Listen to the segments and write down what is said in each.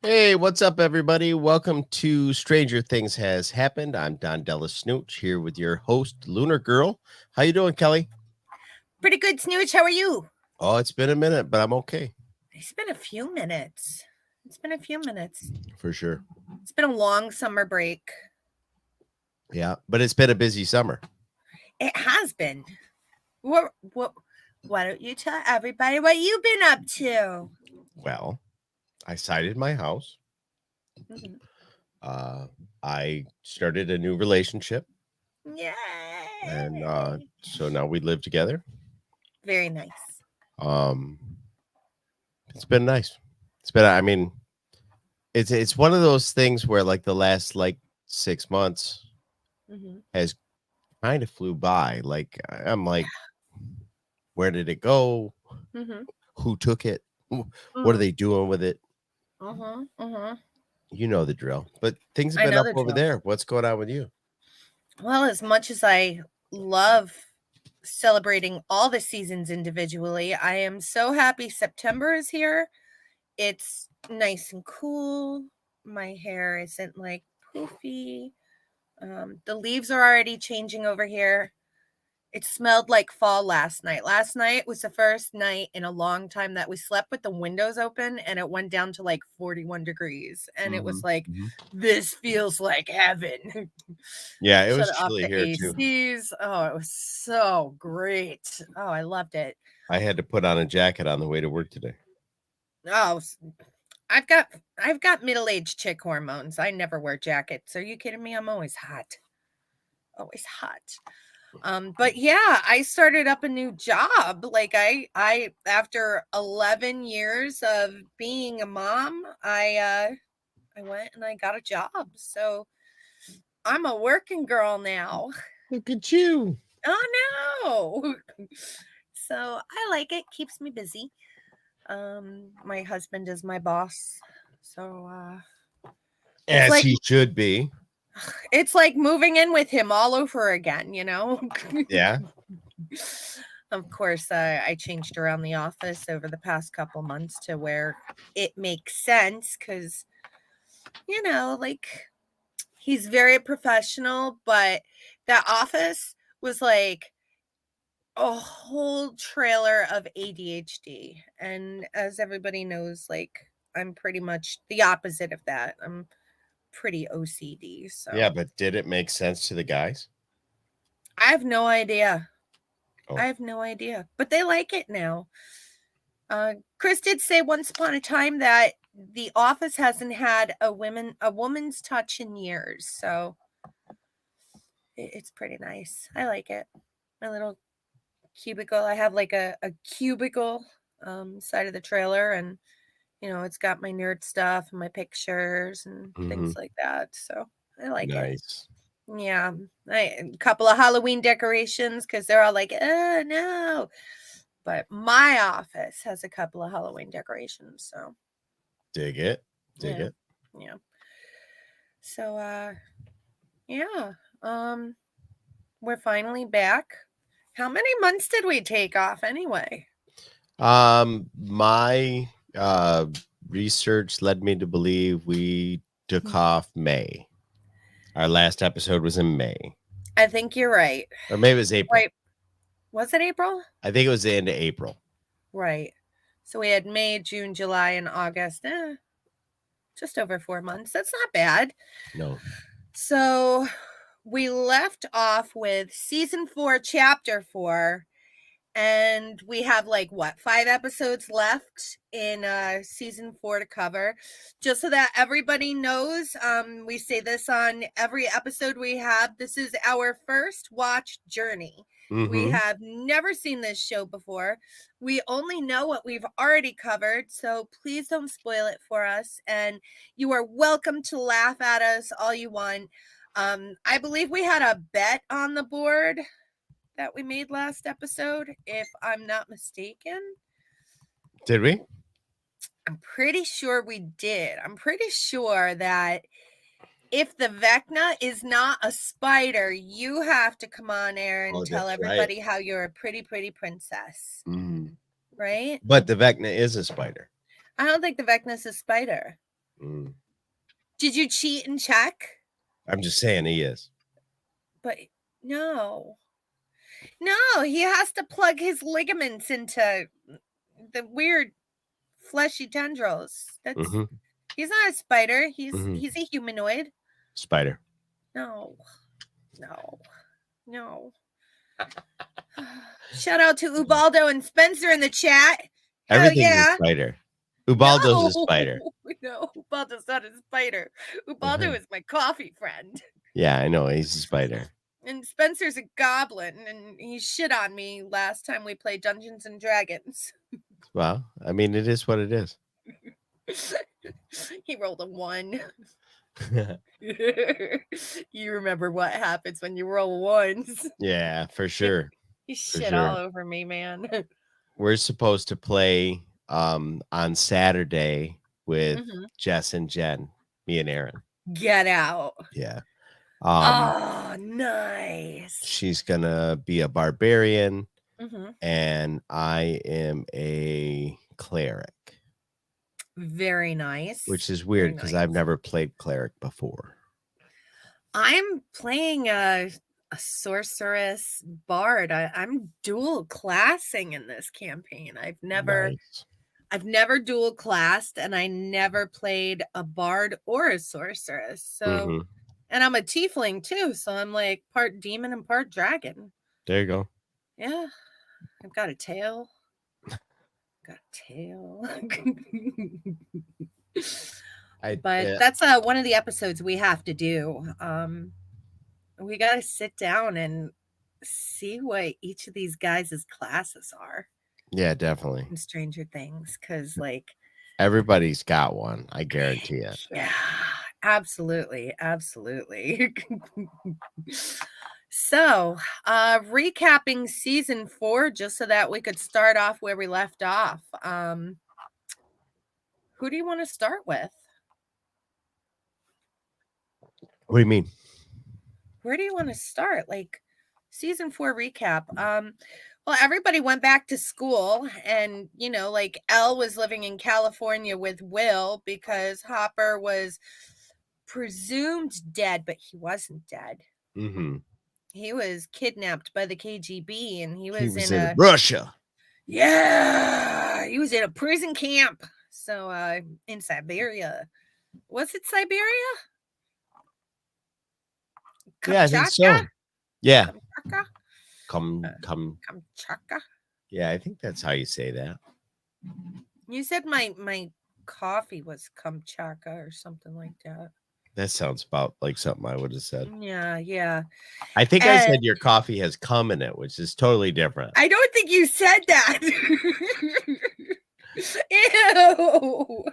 Hey, what's up, everybody? Welcome to Stranger Things Has Happened. I'm Don Snooch here with your host, Lunar Girl. How you doing, Kelly? Pretty good, Snooch. How are you? Oh, it's been a minute, but I'm okay. It's been a few minutes. For sure. It's been a long summer break. Yeah, but it's been a busy summer. It has been. What? Why don't you tell everybody what you've been up to? Well, I sided my house. Mm-hmm. I started a new relationship. Yay! And so now we live together. Very nice. It's been nice. It's one of those things where like the last 6 months has kind of flew by. Like I'm like, where did it go? Who took it? What are they doing with it? You know the drill. But things have been up over there. What's going on with you? Well, as much as I love celebrating all the seasons individually, I am so happy September is here. It's nice and cool. My hair isn't like poofy. The leaves are already changing over here. It smelled like fall last night. Last night was the first night in a long time that we slept with the windows open, and it went down to like 41 degrees. And it was like, this feels like heaven. Yeah, it was chilly here too. Oh, it was so great. Oh, I loved it. I had to put on a jacket on the way to work today. Oh, I've got middle-aged chick hormones. I never wear jackets. Are you kidding me? I'm always hot. Always hot. But yeah, I started up a new job. Like I after 11 years of being a mom, I went and I got a job. So I'm a working girl now. Look at you. Oh no. So I like it. Keeps me busy. My husband is my boss. So as like, he should be. It's like moving in with him all over again, you know? Yeah. Of course, I changed around the office over the past couple months to where it makes sense because, you know, like he's very professional, but that office was like a whole trailer of ADHD. And as everybody knows, like I'm pretty much the opposite of that. I'm pretty OCD. So yeah, but did it make sense to the guys? I have no idea. I have no idea, but they like it now. Chris did say once upon a time that the office hasn't had a woman's touch in years, so it's pretty nice. I like it. My little cubicle. I have like a cubicle side of the trailer, and you know it's got my nerd stuff and my pictures and things like that. So I like it. Nice. Yeah, a couple of Halloween decorations because they're all like, oh no. But my office has a couple of Halloween decorations, so dig it. Yeah. So yeah. We're finally back. How many months did we take off anyway? My research led me to believe we took off May. Our last episode was in May. I think you're right. Or maybe it was April. Right. Was it April? I think it was the end of April. Right. So we had May, June, July, and August. Just over 4 months. That's not bad. No. So we left off with season 4, chapter 4. And we have 5 episodes left in season 4 to cover. Just so that everybody knows, we say this on every episode we have. This is our first watch journey. We have never seen this show before. We only know what we've already covered, so please don't spoil it for us. And you are welcome to laugh at us all you want. I believe we had a bet on the board that we made last episode, if I'm not mistaken. Did we? I'm pretty sure we did. I'm pretty sure that if the Vecna is not a spider, you have to come on air and tell everybody how you're a pretty, pretty princess. Right? But the Vecna is a spider. I don't think the Vecna's a spider. Did you cheat and check? I'm just saying he is. But no. No, he has to plug his ligaments into the weird fleshy tendrils. That's he's not a spider. He's a humanoid. Spider. No. Shout out to Ubaldo and Spencer in the chat. Everything's a spider. Ubaldo's a spider. No, Ubaldo's not a spider. Ubaldo is my coffee friend. Yeah, I know. He's a spider. And Spencer's a goblin, and he shit on me last time we played Dungeons and Dragons. Well, I mean, it is what it is. He rolled a 1. You remember what happens when you roll 1s. Yeah, for sure. He shit all over me, man. We're supposed to play on Saturday with Jess and Jen, me and Aaron. Get out. Yeah. Oh, nice. She's gonna be a barbarian, and I am a cleric. Very nice. Which is weird because I've never played cleric before. I'm playing a sorceress bard. I'm dual classing in this campaign. I've never dual classed, and I never played a bard or a sorceress. So. And I'm a tiefling too, so I'm like part demon and part dragon. There you go. Yeah. I've got a tail. But that's one of the episodes we have to do. We got to sit down and see what each of these guys' classes are. Yeah, definitely. In Stranger Things, because everybody's got one, I guarantee it. Yeah. Absolutely. So, recapping season 4, just so that we could start off where we left off. Who do you want to start with? What do you mean? Where do you want to start? Season 4 recap. Well, everybody went back to school, and Elle was living in California with Will because Hopper was presumed dead, but he wasn't dead. He was kidnapped by the KGB, and he was in Russia. Yeah, he was in a prison camp. So in Siberia. Was it Siberia? Yeah, I think so. Yeah. Kamchatka? Yeah, I think that's how you say that. You said my coffee was Kamchatka or something like that. That sounds about like something I would have said. Yeah. I think I said your coffee has cum in it, which is totally different. I don't think you said that. Ew.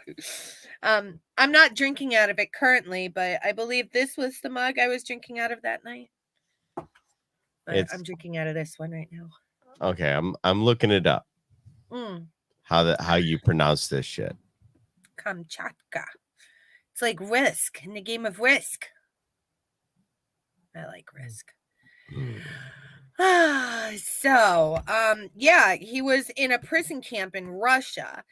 I'm not drinking out of it currently, but I believe this was the mug I was drinking out of that night. But I'm drinking out of this one right now. Okay, I'm looking it up. How you pronounce this shit? Kamchatka. It's like Risk in the game of Risk. I like Risk. So, he was in a prison camp in Russia.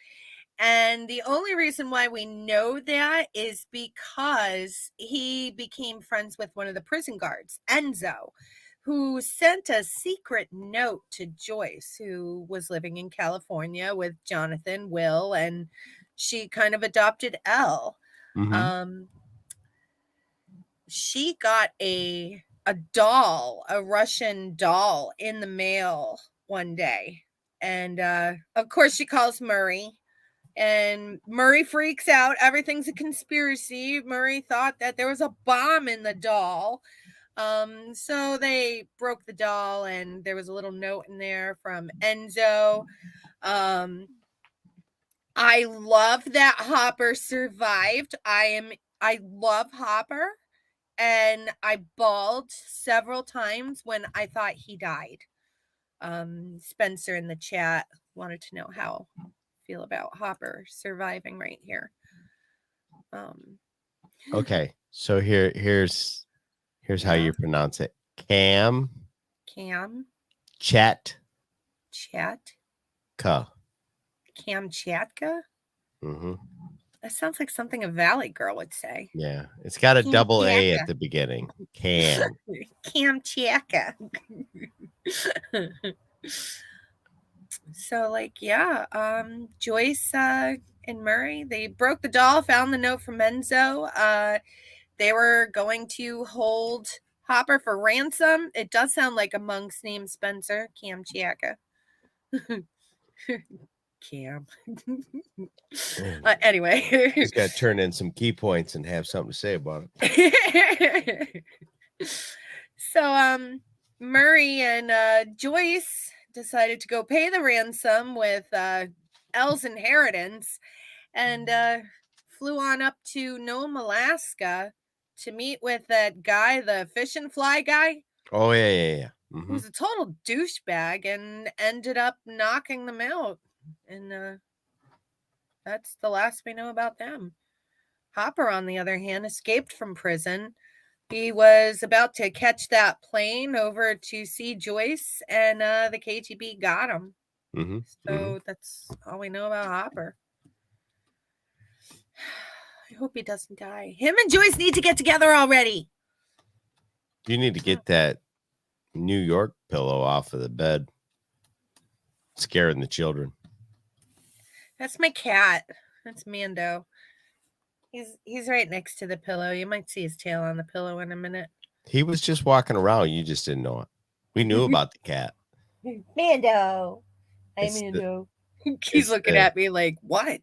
And the only reason why we know that is because he became friends with one of the prison guards, Enzo, who sent a secret note to Joyce, who was living in California with Jonathan, Will, and she kind of adopted Elle. She got a doll, a Russian doll in the mail one day. And of course she calls Murray. And Murray freaks out. Everything's a conspiracy. Murray thought that there was a bomb in the doll. So they broke the doll, and there was a little note in there from Enzo. I love that Hopper survived. I love Hopper, and I bawled several times when I thought he died. Spencer in the chat wanted to know how I feel about Hopper surviving right here. Okay, so here's how you pronounce it. Cam. Chat. Kamchatka? Mm-hmm. That sounds like something a Valley girl would say. Yeah, it's got a double A at the beginning. Cam. Kamchatka. So, like, yeah, Joyce and Murray, they broke the doll, found the note from Enzo. They were going to hold Hopper for ransom. It does sound like a monk's name, Spencer. Kamchatka. Cam. Anyway. He's got to turn in some key points and have something to say about it. So, Murray and Joyce decided to go pay the ransom with Elle's inheritance, and flew on up to Nome, Alaska to meet with that guy, the fish and fly guy. Oh, yeah. Mm-hmm. Who was a total douchebag and ended up knocking them out. And that's the last we know about them. Hopper, on the other hand, escaped from prison. He was about to catch that plane over to see Joyce, and the KGB got him. Mm-hmm. So that's all we know about Hopper. I hope he doesn't die. Him and Joyce need to get together already. You need to get that New York pillow off of the bed. Scaring the children. That's my cat. That's Mando. He's right next to the pillow. You might see his tail on the pillow in a minute. He was just walking around. You just didn't know it. We knew about the cat. Mando. Hi, Mando. He's looking at me like, what?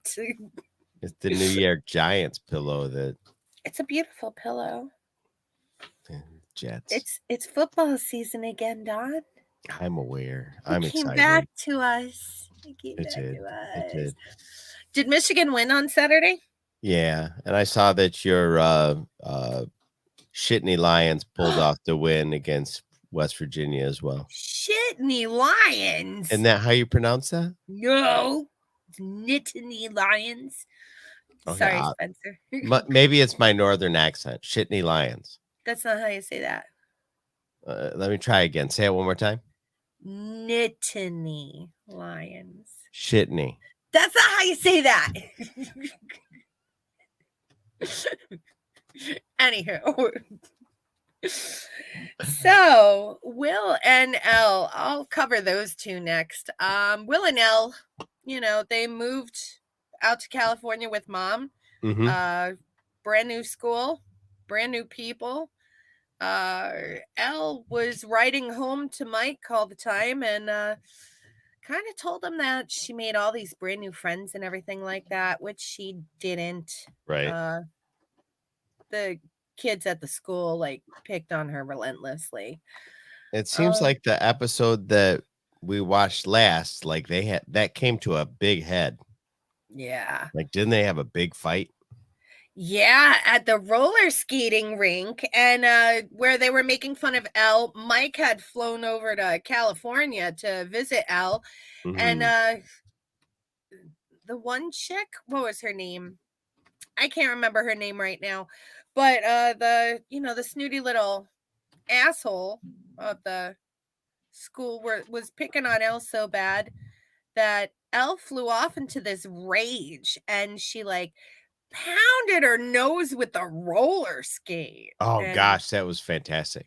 It's the New York Giants pillow that. It's a beautiful pillow. Jets. It's football season again, Don. I'm aware. I'm excited. Came back to us. It did. Did Michigan win on Saturday? Yeah, and I saw that your Shitney Lions pulled off the win against West Virginia as well. Shitney Lions. Isn't that how you pronounce that? No, it's Nittany Lions. Okay, sorry, Spencer. Maybe it's my northern accent. Shitney Lions. That's not how you say that. Let me try again. Say it one more time. Nittany Lions. Shitney. That's not how you say that. Anywho. So, Will and Elle, I'll cover those two next. Will and Elle, they moved out to California with Mom. Mm-hmm. Brand new school, brand new people. Elle was writing home to Mike all the time and kind of told him that she made all these brand new friends and everything like that, which she didn't. Right. The kids at the school picked on her relentlessly. It seems like the episode that we watched last, that came to a big head. Yeah. Didn't they have a big fight? Yeah, at the roller skating rink, and where they were making fun of Elle. Mike had flown over to California to visit Elle, and the one chick, what was her name? I can't remember her name right now, but the snooty little asshole of the school was picking on Elle so bad that Elle flew off into this rage, and she pounded her nose with a roller skate. Oh gosh, that was fantastic.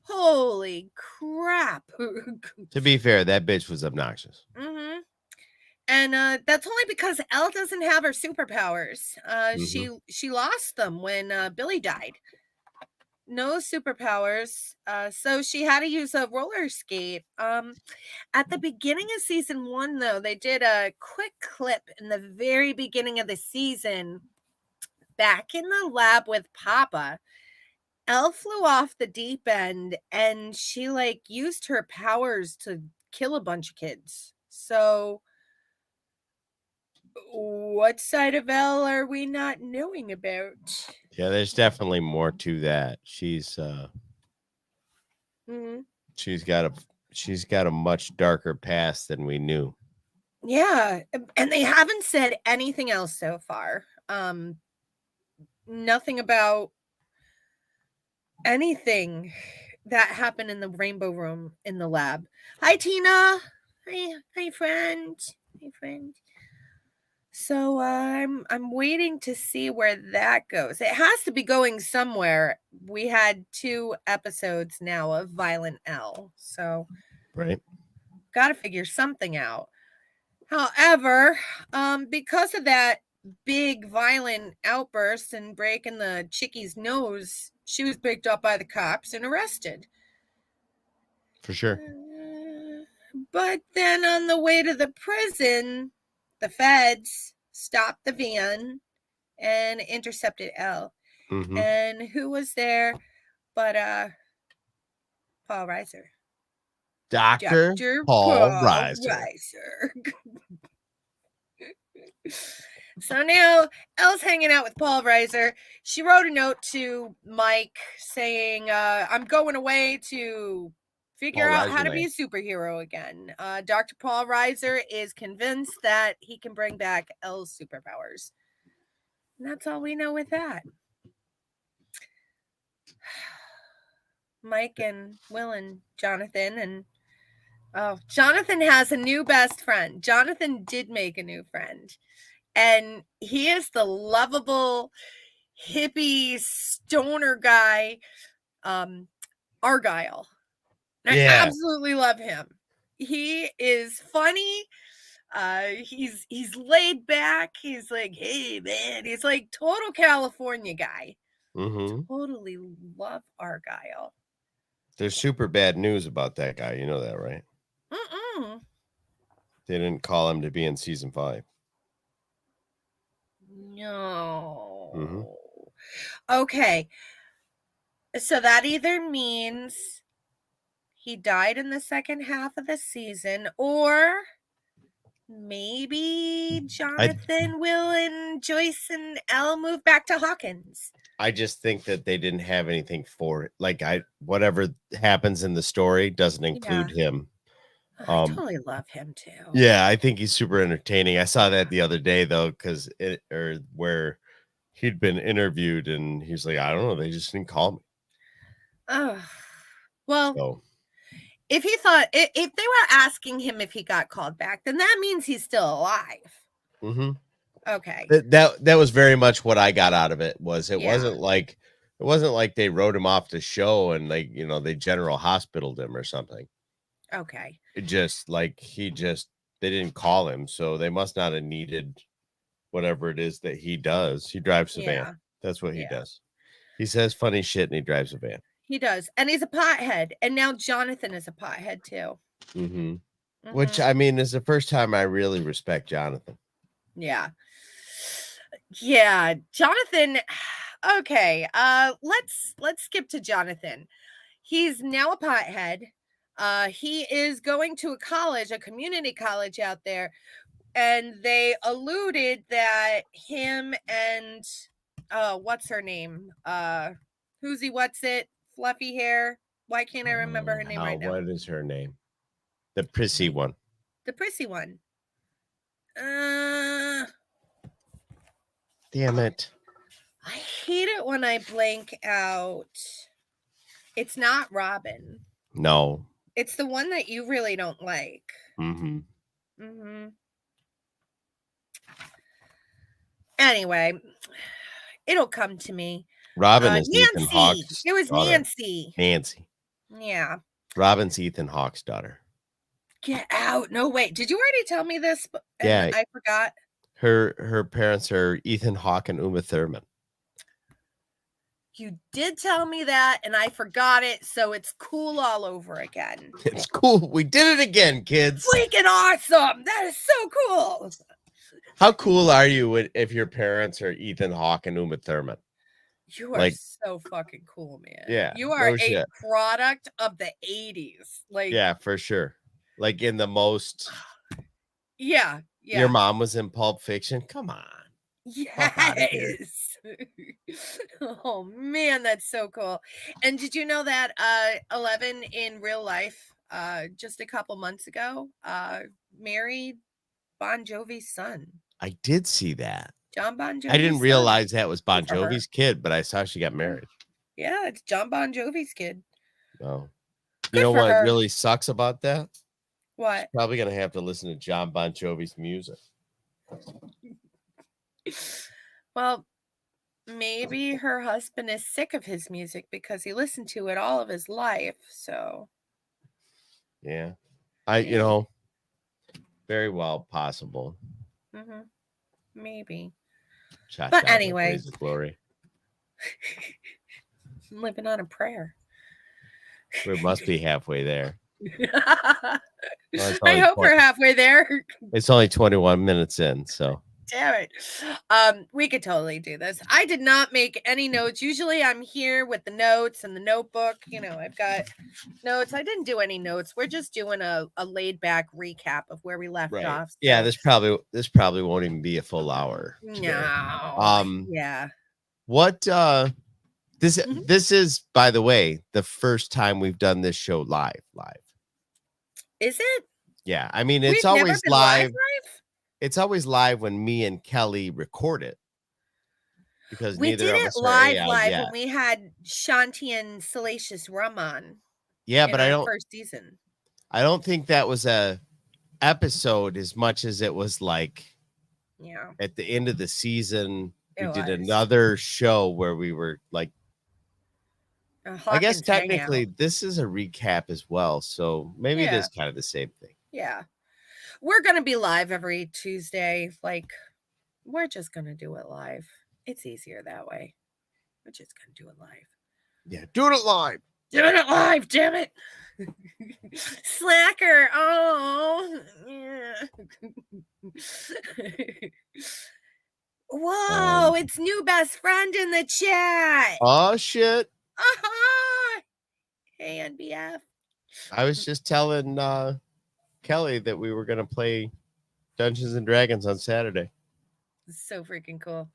Holy crap. To be fair, that bitch was obnoxious. Mm-hmm. And that's only because Elle doesn't have her superpowers. She lost them when Billy died. No superpowers. So she had to use a roller skate. At the beginning of season 1, though, they did a quick clip in the very beginning of the season. Back in the lab with Papa, Elle flew off the deep end and she like used her powers to kill a bunch of kids. So what side of Elle are we not knowing about? Yeah, there's definitely more to that. She's Mhm. she's got a much darker past than we knew. Yeah, and they haven't said anything else so far. Nothing about anything that happened in the rainbow room in the lab. Hi, Tina. Hi, friend. Hi, friend. So I'm waiting to see where that goes. It has to be going somewhere. We had 2 episodes now of Violent L, so Right. got to figure something out. However, because of that big violent outburst and breaking the chickie's nose, she was picked up by the cops and arrested. For sure. But then on the way to the prison, the feds stopped the van and intercepted Elle. Mm-hmm. And who was there but Paul Reiser? Dr. Paul Reiser. So now Elle's hanging out with Paul Reiser. She wrote a note to Mike saying, I'm going away to figure out how to be a superhero again. Dr. Paul Reiser is convinced that he can bring back Elle's superpowers. And that's all we know with that. Mike and Will and Jonathan and Jonathan has a new best friend. Jonathan did make a new friend. And he is the lovable hippie stoner guy, Argyle. I absolutely love him. He is funny. He's laid back. He's like, hey man, he's like total California guy. Mm-hmm. Totally love Argyle. There's super bad news about that guy. You know that, right? They didn't call him to be in season 5. No. Mm-hmm. Okay. So that either means he died in the second half of the season, or maybe Jonathan, Will, and Joyce and Elle move back to Hawkins. I just think that they didn't have anything for it. Like whatever happens in the story doesn't include him. I totally love him too. Yeah, I think he's super entertaining. I saw that the other day though, where he'd been interviewed and he's like, I don't know, they just didn't call me. Oh, well, if he thought if they were asking him if he got called back, then that means he's still alive. Mm-hmm. Okay. That was very much what I got out of it. Wasn't like they wrote him off the show and like, they general hospitaled him or something. Okay. It just like they didn't call him, so they must not have needed whatever it is that he does. He drives a van. That's what he does. He says funny shit and he drives a van. He does. And he's a pothead. And now Jonathan is a pothead too. Mm-hmm. Which I mean is the first time I really respect Jonathan. Yeah. Yeah. Jonathan. Okay. Let's skip to Jonathan. He's now a pothead. He is going to a community college out there. And they alluded that him and what's her name? What's it? Fluffy hair. Why can't I remember her name right now? What is her name? The prissy one. The prissy one. Damn it. I hate it when I blank out. It's not Robin. No. It's the one that you really don't like. Mm-hmm. Mm-hmm. Anyway, it'll come to me. Robin is Ethan Hawke's It was daughter. Nancy. Yeah. Robin's Ethan Hawke's daughter. Get out. No, wait. Did you already tell me this? Yeah. I forgot. Her parents are Ethan Hawke and Uma Thurman. You did tell me that, and I forgot it, so it's cool all over again. It's cool. We did it again, kids. Freaking awesome! That is so cool. How cool are you if your parents are Ethan Hawke and Uma Thurman? You are so fucking cool, man. Yeah, You are a product of the 80s. Like, yeah, for sure. Like in the most. Yeah. Your mom was in Pulp Fiction. Come on. Yes. Oh man, that's so cool. And did you know that 11 in real life, just a couple months ago, married Bon Jovi's son? I did see that. John Bon Jovi's I didn't son. realize that was Bon Jovi's kid, but I saw she got married. Yeah, it's John Bon Jovi's kid. Oh. You know what really sucks about that? What? She's probably going to have to listen to John Bon Jovi's music. Well, maybe her husband is sick of his music because he listened to it all of his life. So, yeah, very well possible. Maybe. But anyway, glory. Living on a prayer. We must be halfway there. Well, I hope we're halfway there. It's only 21 minutes in, so. Damn it. We could totally do this. I did not make any notes. Usually I'm here with the notes and the notebook. I've got notes. I didn't do any notes. We're just doing a laid back recap of where we left off. So. Yeah, this probably won't even be a full hour. Today. No. Yeah. What this is, by the way, the first time we've done this show live. Is it? Yeah. I mean, it's always live. It's always live when me and Kelly record it. Because we neither did of it us live when we had Shanti and Salacious Rum on. Yeah, but first season. I don't think that was a episode as much as it was like at the end of the season. We did another show where we were like, I guess technically this is a recap as well. So maybe it is kind of the same thing. Yeah. We're going to be live every Tuesday. Like, we're just going to do it live. It's easier that way. We're just going to do it live. Yeah, doing it live. Doing it live, damn it. Slacker. Oh. Yeah. Whoa, it's new best friend in the chat. Oh, shit. Hey, NBF. I was just telling Kelly that we were going to play Dungeons and Dragons on Saturday. So freaking cool.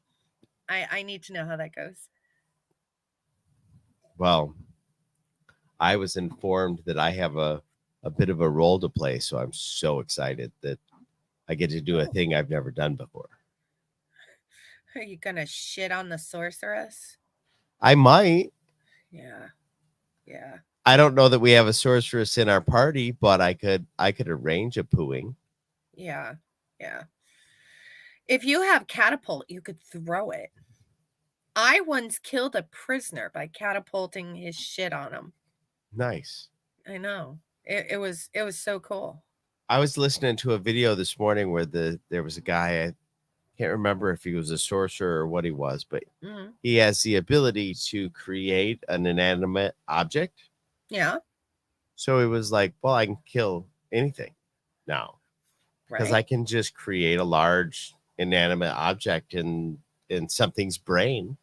I need to know how that goes. Well, I was informed that I have a bit of a role to play, so I'm so excited that I get to do a thing I've never done before. Are you going to shit on the sorceress? I might. Yeah. Yeah. I don't know that we have a sorceress in our party, but I could arrange a pooing. Yeah. Yeah. If you have catapult, you could throw it. I once killed a prisoner by catapulting his shit on him. Nice. I know. It was so cool. I was listening to a video this morning where there was a guy, I can't remember if he was a sorcerer or what he was, but he has the ability to create an inanimate object. Yeah. So he was like, well, I can kill anything now. Because I can just create a large inanimate object in something's brain.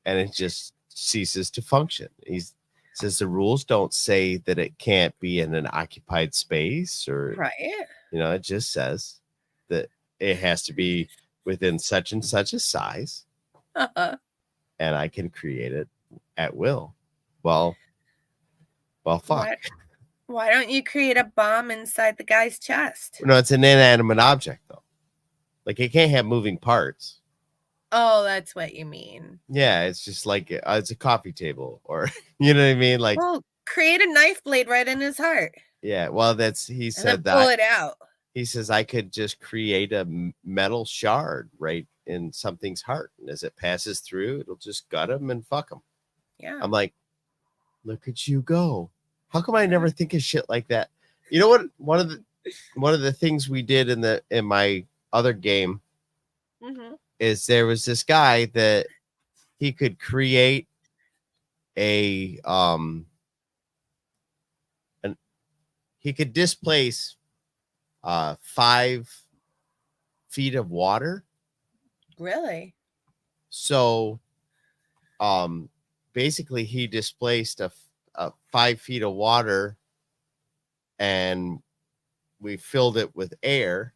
And it just ceases to function. He says the rules don't say that it can't be in an occupied space or, it just says that it has to be within such and such a size. And I can create it at will. Well, fuck. Why don't you create a bomb inside the guy's chest? No, it's an inanimate object, though. Like, it can't have moving parts. Oh, that's what you mean. Yeah, it's just like it's a coffee table, or you know what I mean. Like, well, create a knife blade right in his heart. Yeah, well, he said that. Pull it out. He says I could just create a metal shard right in something's heart, and as it passes through, it'll just gut him and fuck him. Yeah, I'm like, look at you go. How come I never think of shit like that? You know what? One of the things we did in my other game. Mm-hmm. Is there was this guy that he could create a he could displace 5 feet of water. Really? So basically he displaced a 5 feet of water, and we filled it with air.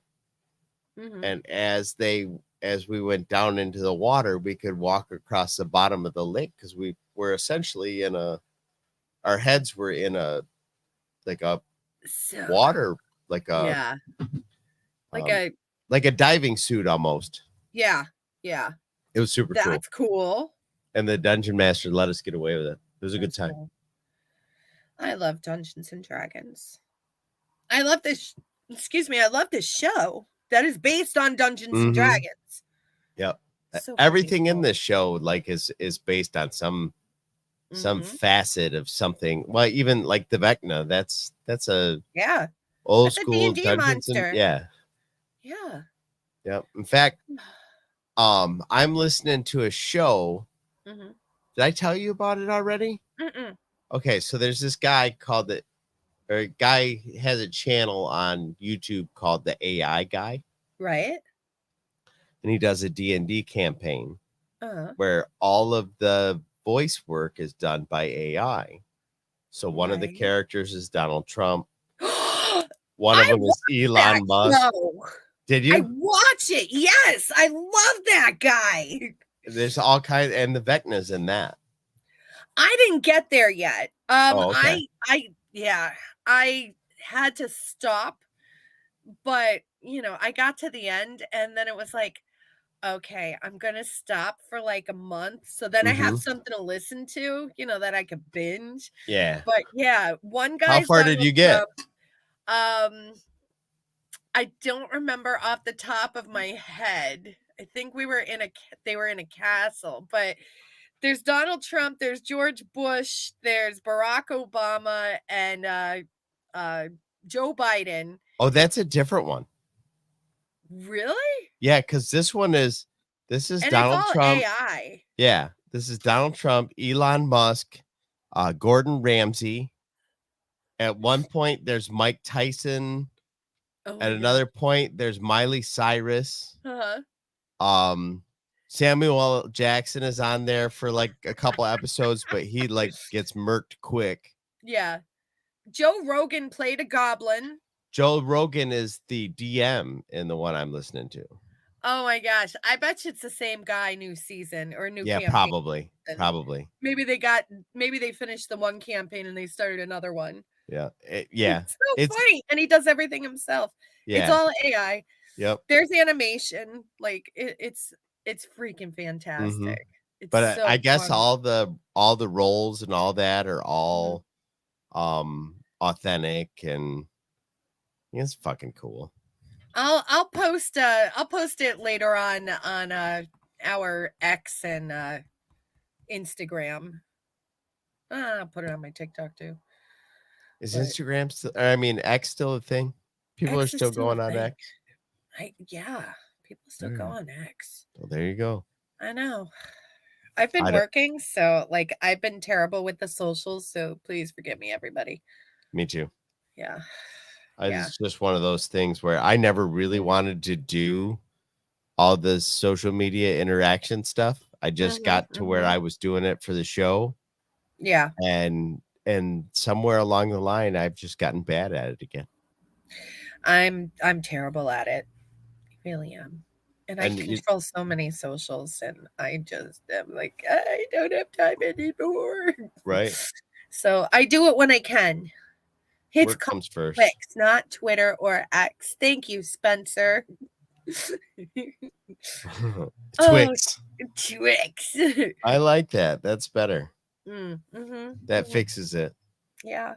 And as we went down into the water, we could walk across the bottom of the lake, because we were essentially our heads were in a water, like a like a diving suit almost. Yeah. It was super cool. That's cool. And the dungeon master let us get away with it. It was a good time. Cool. I love Dungeons and Dragons. I love this. I love this show that is based on Dungeons and Dragons. Yep. So everything in this show is based on some facet of something. Well, even like the Vecna, that's a old school D&D Dungeons monster. Yeah. In fact, I'm listening to a show. Did I tell you about it already? Okay, so there's this guy has a channel on YouTube called the AI Guy. Right. And he does a D&D campaign where all of the voice work is done by AI. So one of the characters is Donald Trump. One of them is Elon Musk. Did you? I watch it. Yes, I love that guy. There's all kinds, and the Vecna's in that. I didn't get there yet. Okay. I had to stop, but I got to the end, and then it was like, okay, I'm gonna stop for like a month, so then I have something to listen to, that I could binge. Yeah. But yeah, one guy. How far did you get? I don't remember off the top of my head. I think they were in a castle, but there's Donald Trump, there's George Bush, there's Barack Obama, and Joe Biden. Oh, that's a different one. Really? Yeah, because this is and Donald it's all Trump. AI. Yeah, this is Donald Trump, Elon Musk, Gordon Ramsay. At one point, there's Mike Tyson. At another point, there's Miley Cyrus. Samuel L. Jackson is on there for like a couple episodes, but he gets murked quick. Yeah. Joe Rogan played a goblin. Joe Rogan is the DM in the one I'm listening to. Oh my gosh. I bet you it's the same guy, new season or new campaign. Probably. Maybe they finished the one campaign and they started another one. Yeah. It's so funny. And he does everything himself. Yeah. It's all AI. Yep. There's animation. Like it's freaking fantastic. It's but so I guess fun. all the roles and all that are all authentic, and it's fucking cool. I'll post it later on our X and Instagram. I'll put it on my TikTok too. Is Instagram still? I mean, X still a thing? People are still going on X. People still go on X. Well, there you go. I know. I've been working, so I've been terrible with the socials. So please forgive me, everybody. Me too. Yeah. It's just one of those things where I never really wanted to do all the social media interaction stuff. I just got to where I was doing it for the show. Yeah. And somewhere along the line, I've just gotten bad at it again. I'm terrible at it. I really am. And I control so many socials, and I just am like, I don't have time anymore. Right. So I do it when I can. Work comes first. Twix, not Twitter or X. Thank you, Spencer. Twix. Twix. I like that. That's better. That fixes it. Yeah.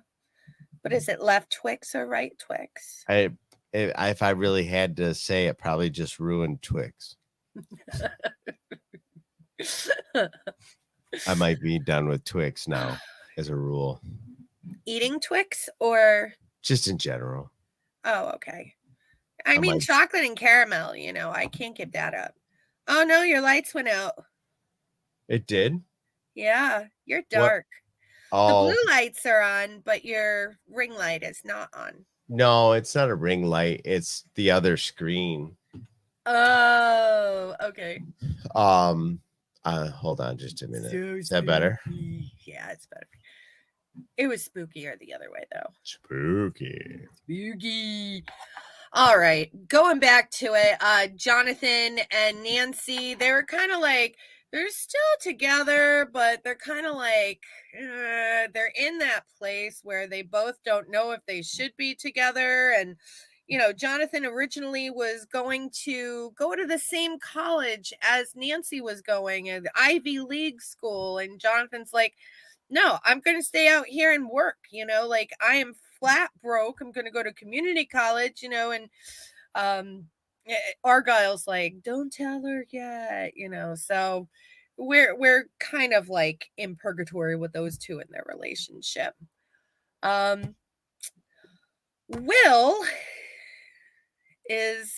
But is it left Twix or right Twix? If I really had to say, it probably just ruined Twix. I might be done with Twix now, as a rule. Eating Twix or just in general? Oh, okay. I mean, chocolate and caramel, I can't give that up. Oh no, your lights went out. It did? Yeah, you're What? dark. The Oh, blue lights are on, but your ring light is not on. no, it's not a ring light. It's the other screen. Oh, okay. Hold on just a minute. So Is that better? Yeah, it's better. It was spookier the other way, though. Spooky. Spooky. All right, going back to it, Jonathan and Nancy, they were kind of like, they're still together, but they're kind of like, they're in that place where they both don't know if they should be together. And, Jonathan originally was going to go to the same college as Nancy was going, an Ivy League school. And Jonathan's like, no, I'm going to stay out here and work, like I am flat broke. I'm going to go to community college, and Argyle's like, don't tell her yet, so we're kind of like in purgatory with those two in their relationship. Will is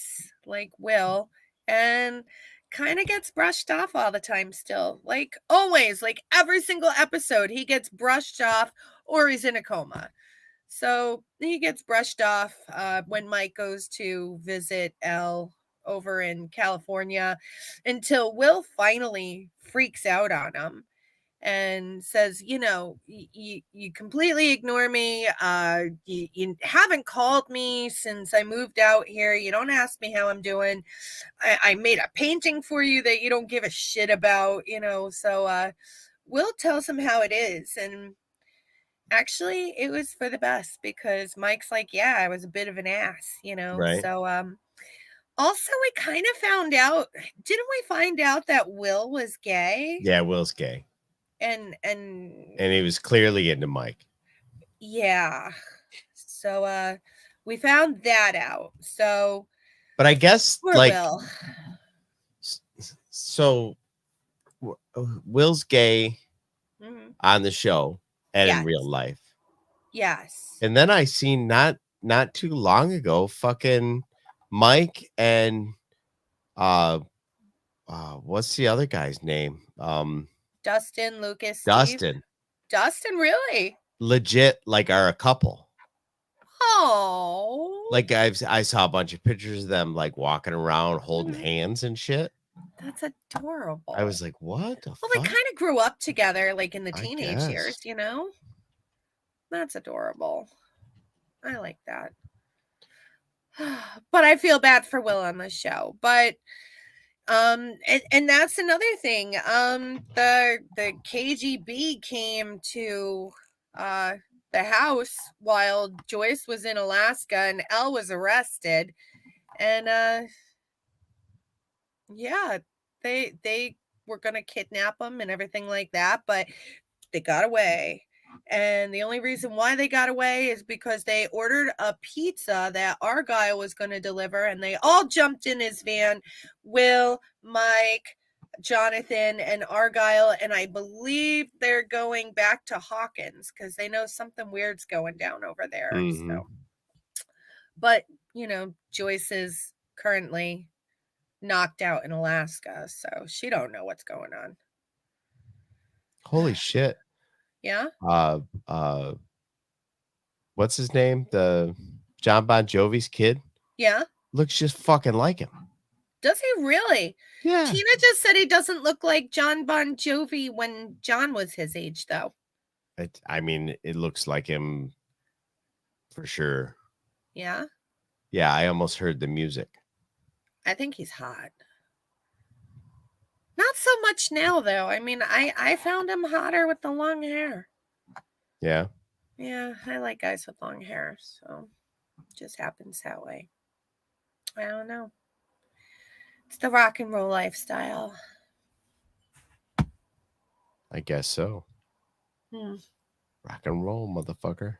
like Will and kind of gets brushed off all the time still, like always, like every single episode he gets brushed off or he's in a coma. So he gets brushed off when Mike goes to visit Elle over in California until Will finally freaks out on him and says, you completely ignore me. You haven't called me since I moved out here. You don't ask me how I'm doing. I made a painting for you that you don't give a shit about, So Will tells him how it is. And actually, it was for the best because Mike's like, yeah, I was a bit of an ass, Right. So also we kind of found out, didn't we find out that Will was gay? Yeah, Will's gay. And he was clearly into Mike. Yeah. So we found that out. So but I guess poor like Will. So Will's gay on the show and in real life. Yes. And then I seen not too long ago fucking Mike and what's the other guy's name? Dustin, Lucas, Dustin. Steve. Dustin, really? Legit like are a couple. Oh. Like I saw a bunch of pictures of them like walking around holding hands and shit. That's adorable. I was like, what the fuck? They kind of grew up together like in the teenage years, That's adorable. I like that. But I feel bad for Will on this show. But and that's another thing. The KGB came to the house while Joyce was in Alaska and Elle was arrested. And yeah, they were gonna kidnap him and everything like that, but they got away. And the only reason why they got away is because they ordered a pizza that Argyle was going to deliver, and they all jumped in his van. Will, Mike, Jonathan, and Argyle, and I believe they're going back to Hawkins because they know something weird's going down over there. Mm-hmm. So, but Joyce is currently knocked out in Alaska, so she don't know what's going on. Holy shit. Yeah. What's his name? The John Bon Jovi's kid? Yeah. Looks just fucking like him. Does he really? Yeah. Tina just said he doesn't look like John Bon Jovi when John was his age, though. It looks like him for sure. Yeah? Yeah, I almost heard the music. I think he's hot. Not so much now, though. I found him hotter with the long hair. Yeah? Yeah, I like guys with long hair, so it just happens that way. I don't know. It's the rock and roll lifestyle. I guess so. Rock and roll, motherfucker.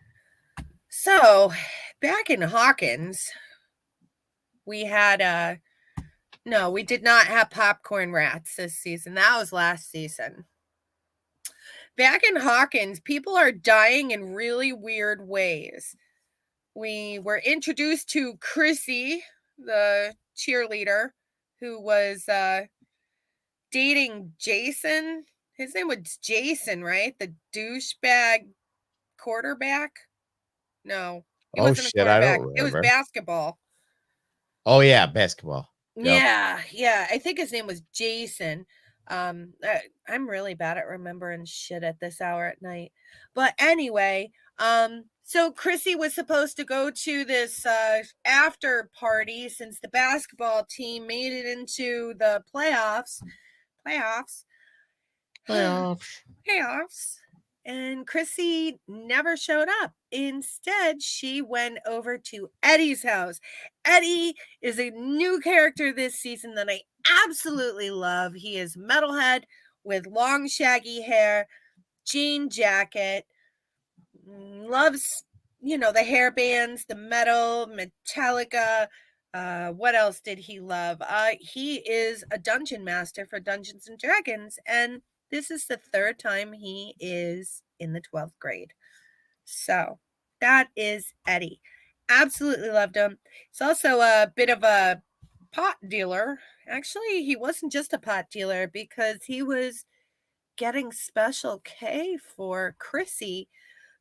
So, back in Hawkins, we had no, we did not have popcorn rats this season. That was last season. Back in Hawkins, people are dying in really weird ways. We were introduced to Chrissy, the cheerleader, who was dating Jason His name was Jason, right? The douchebag quarterback? No, he wasn't a shit, I don't quarterback. It was remember. basketball. Oh yeah, basketball. Yep. Yeah. I think his name was Jason. I'm really bad at remembering shit at this hour at night. But anyway, so Chrissy was supposed to go to this after party since the basketball team made it into the playoffs. Playoffs. Playoffs. And Chrissy never showed up. Instead, she went over to Eddie's house. Eddie is a new character this season that I absolutely love. He is metalhead with long, shaggy hair, jean jacket, loves, the hair bands, the metal, Metallica. What else did he love? He is a dungeon master for Dungeons and Dragons, and this is the third time he is in the 12th grade. So that is Eddie. Absolutely loved him. He's also a bit of a pot dealer. Actually, he wasn't just a pot dealer because he was getting Special K for Chrissy,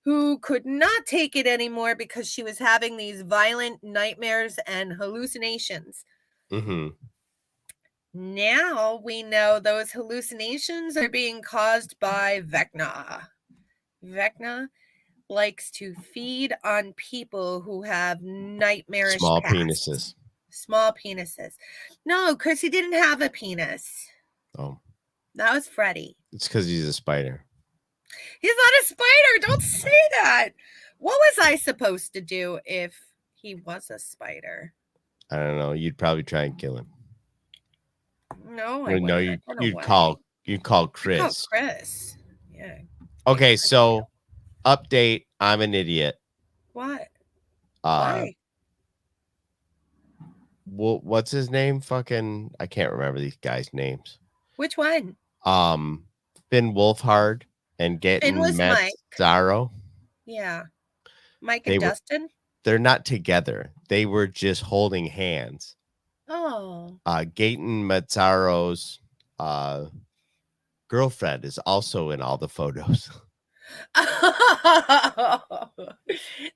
who could not take it anymore because she was having these violent nightmares and hallucinations. Mm-hmm. Now we know those hallucinations are being caused by Vecna. Vecna likes to feed on people who have nightmarish Small pasts. penises. Small penises. No, Chrissy didn't have a penis. Oh. That was Freddie. It's because he's a spider. He's not a spider. Don't say that. What was I supposed to do if he was a spider? I don't know. You'd probably try and kill him. No, I wouldn't. No, you'd call Chris. Call Chris. Yeah. Okay, so update. I'm an idiot. What? Why? What's his name? Fucking, I can't remember these guys' names. Which one? Finn Wolfhard and getting Mazzaro. Yeah. Mike and Dustin? They're not together. They were just holding hands. Oh. Gaten Mazzaro's girlfriend is also in all the photos.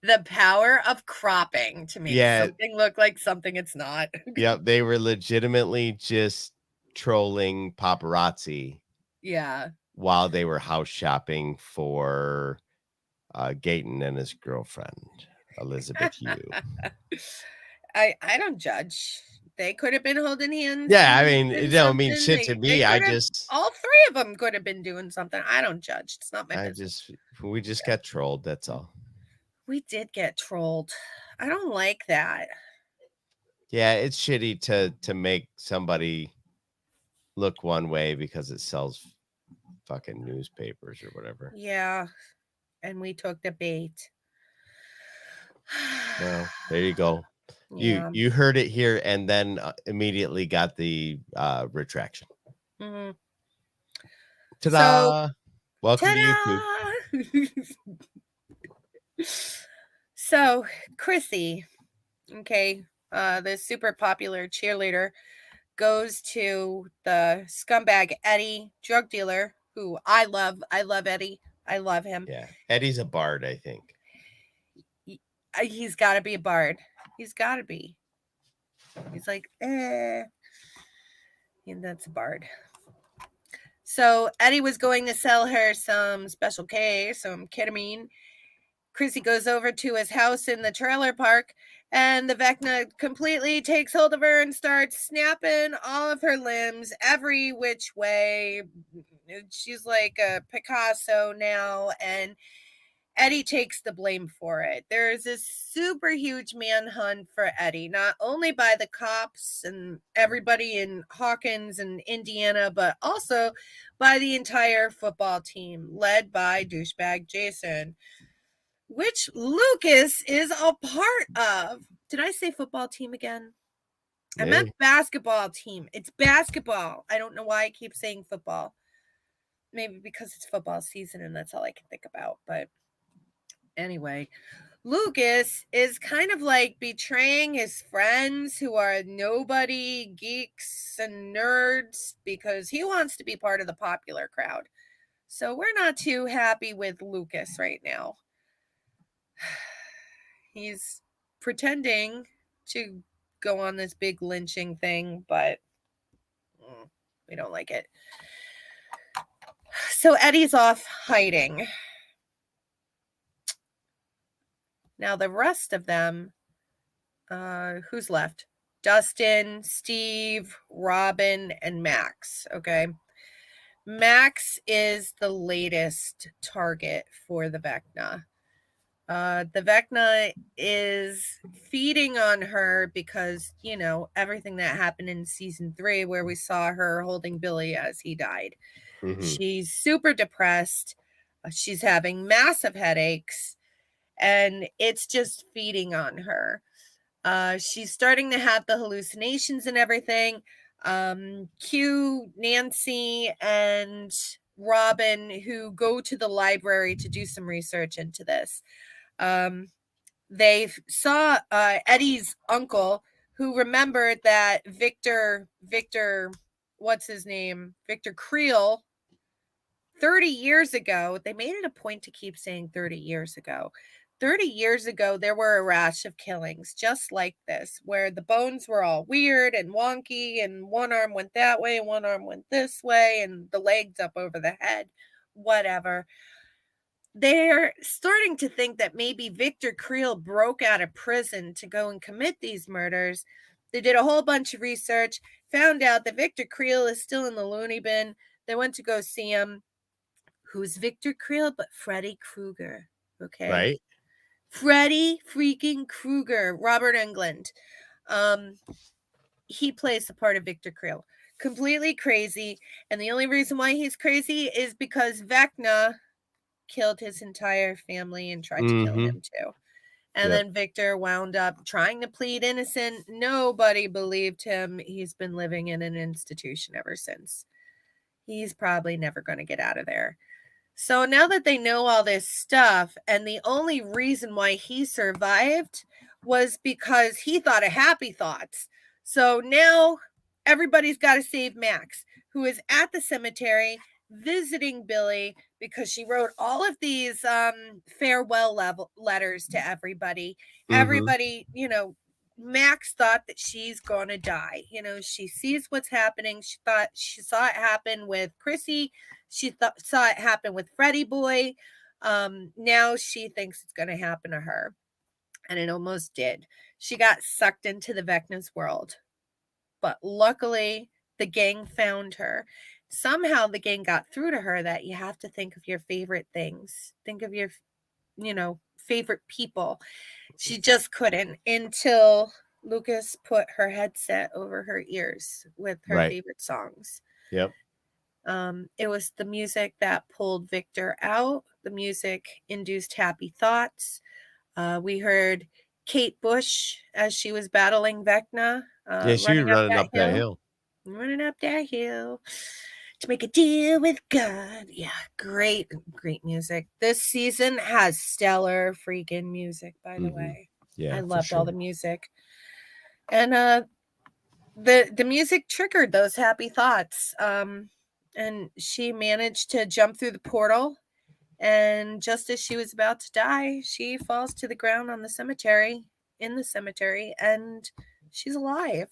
The power of cropping to make something look like something it's not. Yep, they were legitimately just trolling paparazzi. Yeah. While they were house shopping for Gaten and his girlfriend, Elizabeth Yu. I don't judge. They could have been holding hands. Yeah, I mean, it don't mean shit to me. All three of them could have been doing something. I don't judge. It's not my business. We just got trolled. That's all. We did get trolled. I don't like that. Yeah, it's shitty to make somebody look one way because it sells fucking newspapers or whatever. Yeah, and we took the bait. Well, there you go. Yeah. You heard it here and then immediately got the retraction. Mm-hmm. Ta-da! Welcome to YouTube. So, Chrissy, okay, the super popular cheerleader, goes to the scumbag Eddie, drug dealer, who I love. I love Eddie. I love him. Yeah, Eddie's a bard, I think. He's got to be a bard. He's got to be. He's like, and that's a bard. So Eddie was going to sell her some Special K, some ketamine. Chrissy goes over to his house in the trailer park, and the Vecna completely takes hold of her and starts snapping all of her limbs every which way. She's like a Picasso now, and Eddie takes the blame for it. There's this super huge manhunt for Eddie, not only by the cops and everybody in Hawkins and Indiana, but also by the entire football team, led by douchebag Jason, which Lucas is a part of. Did I say football team again? I meant basketball team. It's basketball. I don't know why I keep saying football. Maybe because it's football season and that's all I can think about, but anyway, Lucas is kind of like betraying his friends who are nobody geeks and nerds because he wants to be part of the popular crowd. So we're not too happy with Lucas right now. He's pretending to go on this big lynching thing, but we don't like it. So Eddie's off hiding. Now the rest of them, who's left? Dustin, Steve, Robin, and Max. Okay. Max is the latest target for the Vecna. The Vecna is feeding on her because, you know, everything that happened in season 3 where we saw her holding Billy as he died. Mm-hmm. She's super depressed. She's having massive headaches, and it's just feeding on her. She's starting to have the hallucinations and everything. Q, Nancy, and Robin, who go to the library to do some research into this. They saw Eddie's uncle, who remembered that Victor, what's his name? Victor Creel, 30 years ago, they made it a point to keep saying 30 years ago. 30 years ago, there were a rash of killings just like this, where the bones were all weird and wonky, and one arm went that way, and one arm went this way, and the legs up over the head, whatever. They're starting to think that maybe Victor Creel broke out of prison to go and commit these murders. They did a whole bunch of research, found out that Victor Creel is still in the loony bin. They went to go see him. Who's Victor Creel but Freddy Krueger? Okay. Right. Freddy freaking Krueger, Robert Englund. He plays the part of Victor Creel. Completely crazy. And the only reason why he's crazy is because Vecna killed his entire family and tried to kill him too. And then Victor wound up trying to plead innocent. Nobody believed him. He's been living in an institution ever since. He's probably never going to get out of there. So now that they know all this stuff, and the only reason why he survived was because he thought of happy thoughts. So now everybody's got to save Max, who is at the cemetery visiting Billy because she wrote all of these farewell letters to everybody. Everybody, you know, Max thought that she's going to die. You know, she sees what's happening. She saw it happen with Chrissy. She saw it happen with Freddy Boy. Now she thinks it's going to happen to her. And it almost did. She got sucked into the Vecna's world. But luckily, the gang found her. Somehow the gang got through to her that you have to think of your favorite things. Think of your, you know, favorite people. She just couldn't until Lucas put her headset over her ears with her favorite songs. Yep. It was the music that pulled Victor out. The music induced happy thoughts. We heard Kate Bush as she was battling Vecna. She was running up that hill. Running up that hill to make a deal with God. Yeah, great music. This season has stellar freaking music, by the way. Yeah, I loved all the music. And the music triggered those happy thoughts. And she managed to jump through the portal. And just as she was about to die, she falls to the ground in the cemetery, and she's alive.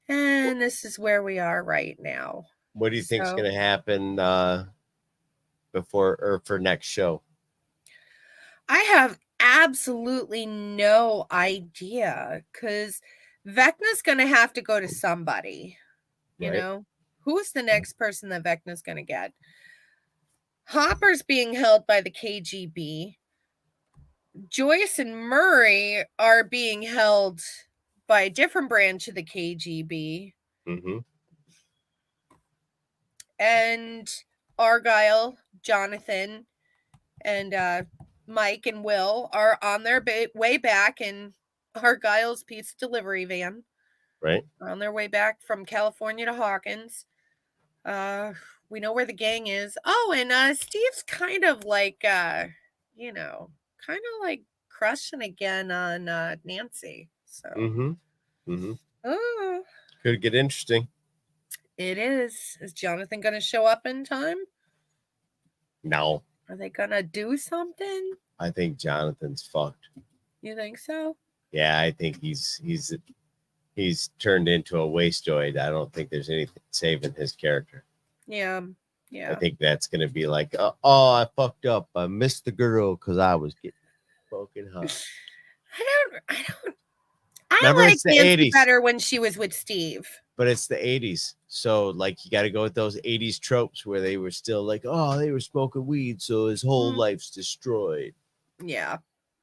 And this is where we are right now. What do you think is going to happen for next show? I have absolutely no idea, because Vecna's going to have to go to somebody. You know, who's the next person that Vecna's going to get? Hopper's being held by the KGB. Joyce and Murray are being held by a different branch of the KGB. And Argyle, Jonathan, and Mike and Will are on their way back in Argyle's pizza delivery van. On their way back from California to Hawkins. We know where the gang is. Oh, and Steve's kind of like, you know, crushing again on Nancy. So, could get interesting. It is. Is Jonathan going to show up in time? No. Are they gonna do something? I think Jonathan's fucked. You think so? Yeah, I think he's turned into a wasteoid. I don't think there's anything saving his character. Yeah. I think that's gonna be like, oh, I fucked up. I missed the girl because I was getting fucking hot. I like Nancy better when she was with Steve. But it's the 80s. So, like, you got to go with those 80s tropes where they were still like, oh, they were smoking weed, so his whole life's destroyed. Yeah.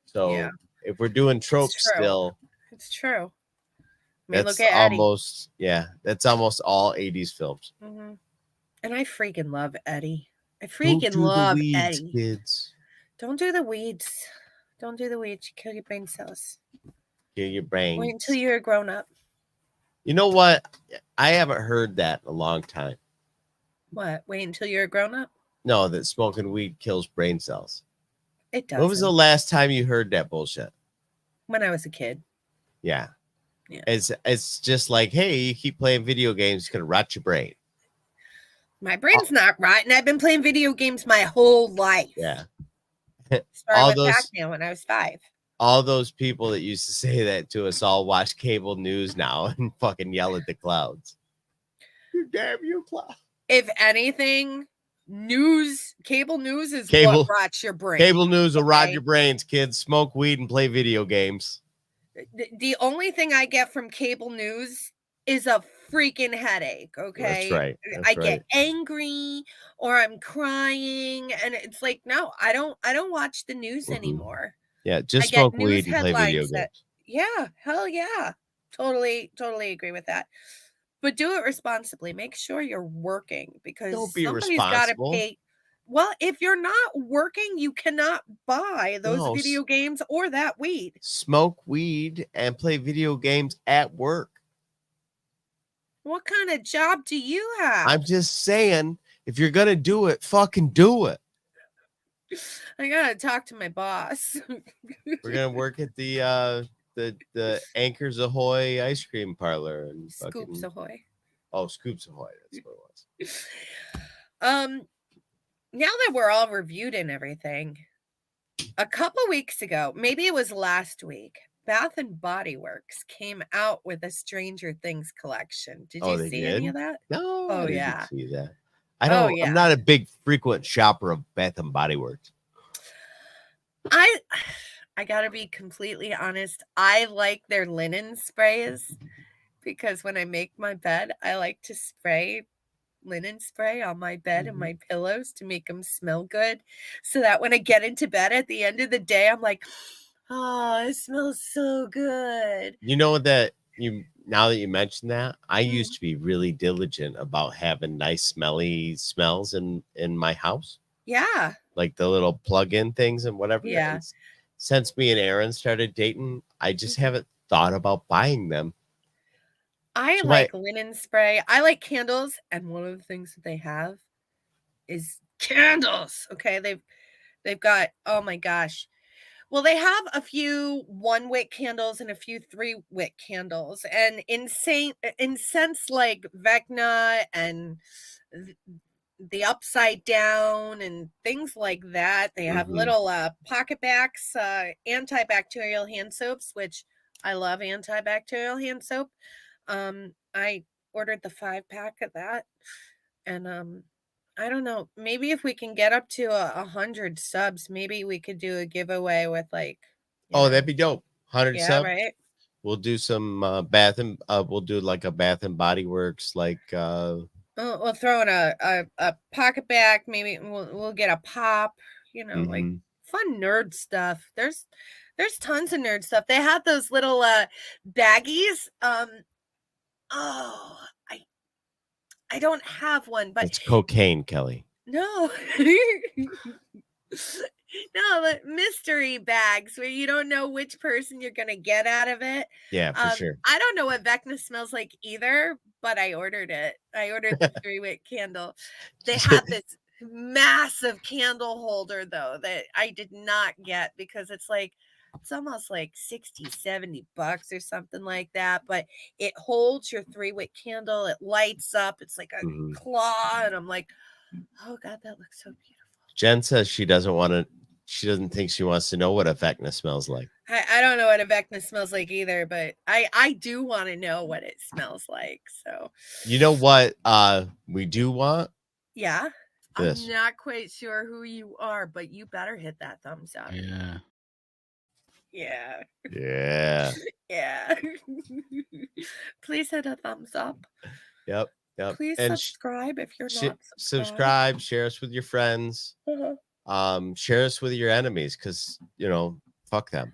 So, if we're doing tropes still. It's true. I mean, that's look at almost, Eddie. That's almost all 80s films. Mm-hmm. And I freaking love Eddie. I freaking love the weeds, Eddie. Kids. Don't do the weeds. Don't do the weeds. You kill your brain cells. Kill your brain. Wait until you're grown up. You know what? I haven't heard that in a long time. What? Wait until you're a grown up? No, that smoking weed kills brain cells. It does. When was the last time you heard that bullshit? When I was a kid. Yeah. It's just like, hey, you keep playing video games, it's gonna rot your brain. My brain's not rotting. I've been playing video games my whole life. Yeah. Started with Pac-Man when I was 5. All those people that used to say that to us all watch cable news now and fucking yell at the clouds. You damn you cloud. If anything, cable news is what rots your brain. Cable news will rot your brains, kids. Smoke weed and play video games. The only thing I get from cable news is a freaking headache. Okay. That's right. I get angry or I'm crying, and it's like, no, I don't watch the news anymore. Yeah, just smoke weed and play video games. Yeah, hell yeah. Totally agree with that. But do it responsibly. Make sure you're working, because don't be somebody's got to pay. Well, if you're not working, you cannot buy those video games or that weed. Smoke weed and play video games at work. What kind of job do you have? I'm just saying, if you're going to do it, fucking do it. I gotta talk to my boss. We're gonna work at the Anchors Ahoy ice cream parlor and Scoops Ahoy. Oh, Scoops Ahoy. That's what it was. Now that we're all reviewed and everything, a couple weeks ago, maybe it was last week, Bath and Body Works came out with a Stranger Things collection. Did you see any of that? No. Oh, I didn't see that. I'm not a big frequent shopper of Bath and Body Works. I gotta be completely honest. I like their linen sprays, because when I make my bed, I like to spray linen spray on my bed and my pillows to make them smell good, so that when I get into bed at the end of the day, I'm like, oh, it smells so good. You know that now that you mentioned that, I used to be really diligent about having nice smelly smells in my house. Yeah. Like the little plug-in things and whatever. Yeah. And since me and Aaron started dating, I just haven't thought about buying them. I like linen spray. I like candles, and one of the things that they have is candles. Okay, they've got, oh my gosh. Well, they have a few 1-wick candles and a few 3-wick candles, and incense like Vecna and the Upside Down and things like that. They have little pocket backs, antibacterial hand soaps, which I love antibacterial hand soap. I ordered the 5-pack of that, and I don't know, maybe if we can get up to 100 subs, maybe we could do a giveaway with like, that'd be dope. 100 subs. Right. We'll do some we'll do like a Bath and Body Works, like we'll throw in a pocket back, maybe we'll get a pop, like fun nerd stuff. There's tons of nerd stuff. They have those little baggies. I don't have one, but it's cocaine, Kelly. No. No, the mystery bags where you don't know which person you're gonna get out of it. Yeah, for sure. I don't know what Vecna smells like either, but I ordered it. I ordered the 3-wick candle. They have this massive candle holder though that I did not get, because it's almost like $60-$70 or something like that, but it holds your 3-wick candle. It lights up. It's like a claw, and I'm like, oh God, that looks so beautiful. Jen says she doesn't want to. She doesn't think she wants to know what a Vecna smells like. I don't know what a Vecna smells like either, but I do want to know what it smells like. So you know what we do want? Yeah. This. I'm not quite sure who you are, but you better hit that thumbs up. Yeah. Yeah. Yeah. Yeah. Please hit a thumbs up. Yep. Please and subscribe if you're not subscribe. Share us with your friends. Share us with your enemies, because fuck them.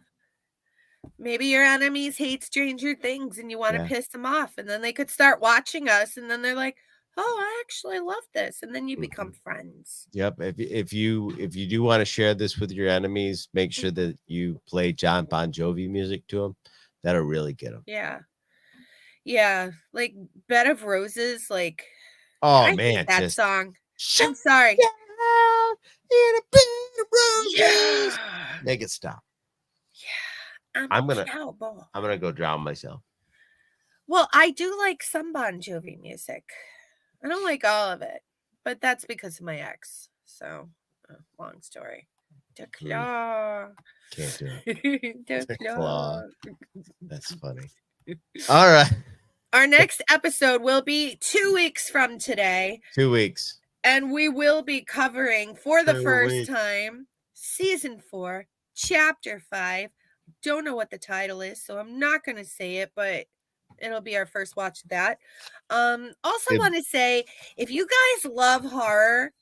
Maybe your enemies hate Stranger Things and you want to piss them off, and then they could start watching us, and then they're like, oh, I actually love this, and then you become friends. Yep. If you do want to share this with your enemies, make sure that you play John Bon Jovi music to them. That'll really get them. Yeah, like Bed of Roses, like, I man, hate that song. I'm sorry. In a bed of roses. Make it stop. Yeah, I'm gonna go drown myself. Well, I do like some Bon Jovi music. I don't like all of it, but that's because of my ex. So, long story. The claw. Can't do it. The claw. That's funny. All right. Our next episode will be 2 weeks from today. 2 weeks. And we will be covering, for the first time, Season 4, Chapter 5. Don't know what the title is, so I'm not going to say it, but it'll be our first watch of that. Also want to say, if you guys love horror,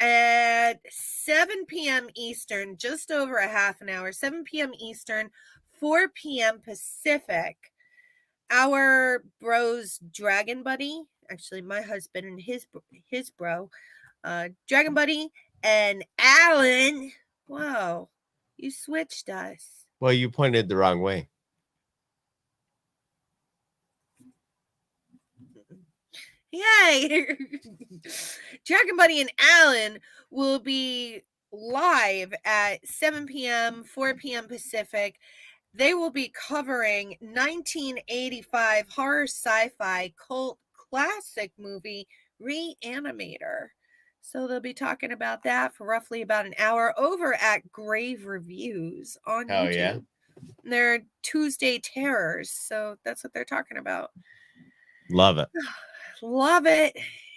at 7 p.m. Eastern, just over a half an hour, 7 p.m. Eastern, 4 p.m. Pacific, our bros Dragon Buddy, actually my husband and his bro, Dragon Buddy and Alan. Wow, you switched us. Well, you pointed the wrong way. Yay! Dragon Buddy and Alan will be live at 7 p.m., 4 p.m. Pacific. They will be covering 1985 horror sci-fi cult classic movie Reanimator. So they'll be talking about that for roughly about an hour over at Grave Reviews on YouTube. Yeah. They're Tuesday Terrors, so that's what they're talking about. Love it. Love it.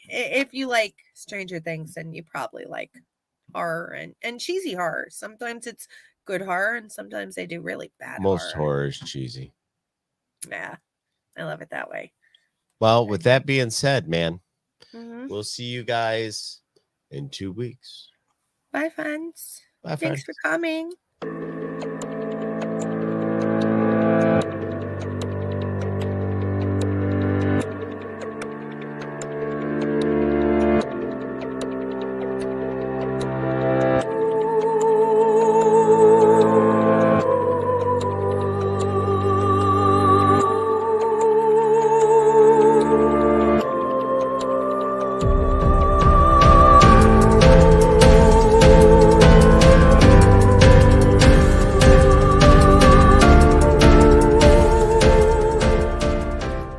If you like Stranger Things, then you probably like horror and cheesy horror. Sometimes it's good horror, and sometimes they do really bad Most horror is cheesy. Yeah, I love it that way. Well, with that being said, man, we'll see you guys in 2 weeks. Bye, friends. Bye, Thanks for coming.